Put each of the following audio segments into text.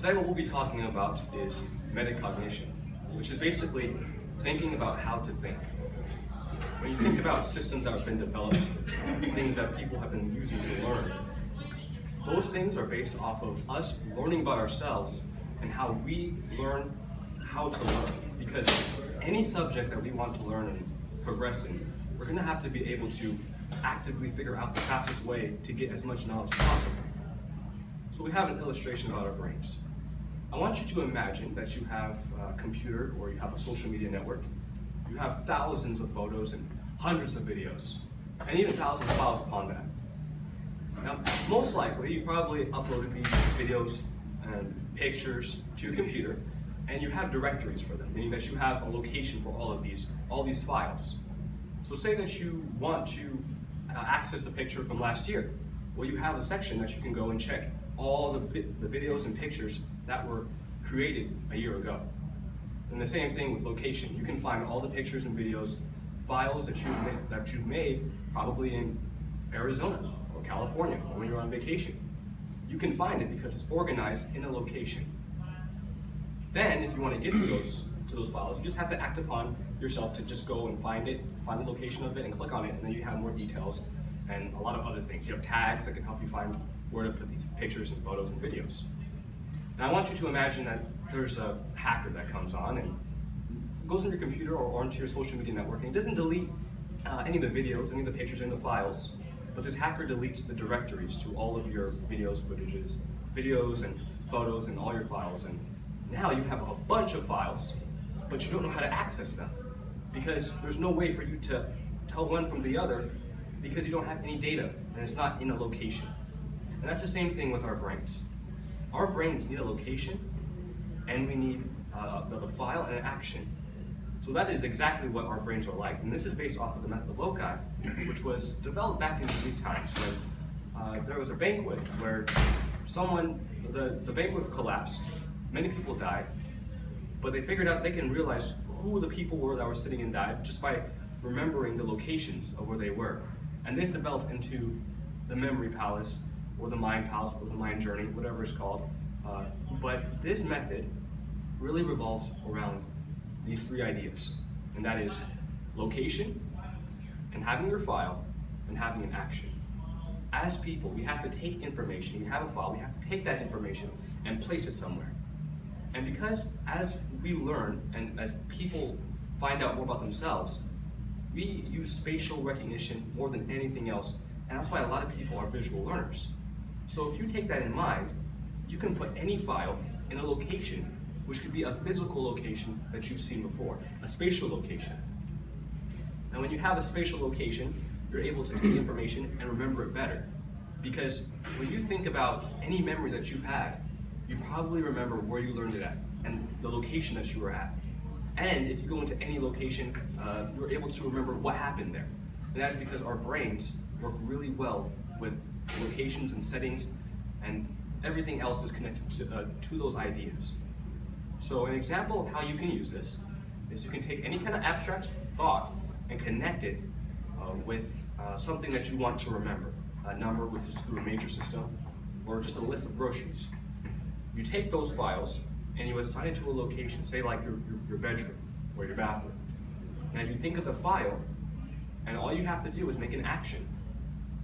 Today what we'll be talking about is metacognition, which is basically thinking about how to think. When you think about systems that have been developed, things that people have been using to learn, those things are based off of us learning about ourselves and how we learn how to learn. Because any subject that we want to learn and progress in, we're going to have to be able to actively figure out the fastest way to get as much knowledge as possible. So we have an illustration about our brains. I want you to imagine that you have a computer or you have a social media network. You have thousands of photos and hundreds of videos, and even thousands of files upon that. Now, most likely, you probably uploaded these videos and pictures to your computer, and you have directories for them, meaning that you have a location for all these files. So say that you want to access a picture from last year. Well, you have a section that you can go and check all the videos and pictures that were created a year ago. And the same thing with location. You can find all the pictures and videos, files that you've made probably in Arizona or California or when you're on vacation. You can find it because it's organized in a location. Then, if you want to get to those files, you just have to act upon yourself to just go and find it, find the location of it, and click on it, and then you have more details and a lot of other things. You have tags that can help you find where to put these pictures and photos and videos. Now, I want you to imagine that there's a hacker that comes on and goes on your computer or onto your social media network, and he doesn't delete any of the videos, any of the pictures, any of the files, but this hacker deletes the directories to all of your videos and photos and all your files. And now you have a bunch of files, but you don't know how to access them because there's no way for you to tell one from the other because you don't have any data and it's not in a location. And that's the same thing with our brains. Our brains need a location and we need the file and an action. So that is exactly what our brains are like. And this is based off of the method of loci, which was developed back in the Greek times when there was a banquet where the banquet collapsed, many people died, but they figured out they can realize who the people were that were sitting and died just by remembering the locations of where they were. And this developed into the memory palace, or the mind palace, or the mind journey, whatever it's called. But this method really revolves around these three ideas, and that is location, and having your file, and having an action. As people, we have to take information, we have a file, we have to take that information and place it somewhere. And because as we learn, and as people find out more about themselves, we use spatial recognition more than anything else, and that's why a lot of people are visual learners. So if you take that in mind, you can put any file in a location, which could be a physical location that you've seen before, a spatial location. Now when you have a spatial location, you're able to take information and remember it better. Because when you think about any memory that you've had, you probably remember where you learned it at and the location that you were at. And if you go into any location, you're able to remember what happened there. And that's because our brains work really well with locations and settings, and everything else is connected to those ideas. So an example of how you can use this is you can take any kind of abstract thought and connect it with something that you want to remember, a number which is through a major system, or just a list of groceries. You take those files and you assign it to a location, say like your bedroom or your bathroom. Now you think of the file, and all you have to do is make an action.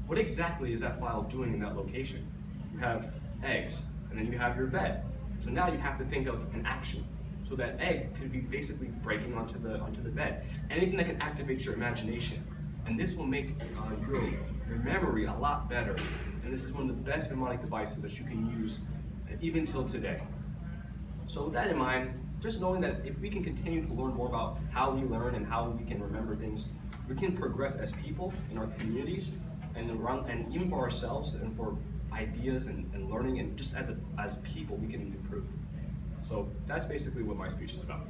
What exactly is that file doing in that location? You have eggs, and then you have your bed. So now you have to think of an action. So that egg could be basically breaking onto the bed. Anything that can activate your imagination. And this will make your memory a lot better. And this is one of the best mnemonic devices that you can use even till today. So with that in mind, just knowing that if we can continue to learn more about how we learn and how we can remember things, we can progress as people in our communities and even for ourselves and for ideas and learning, and just as people we can improve. So that's basically what my speech is about.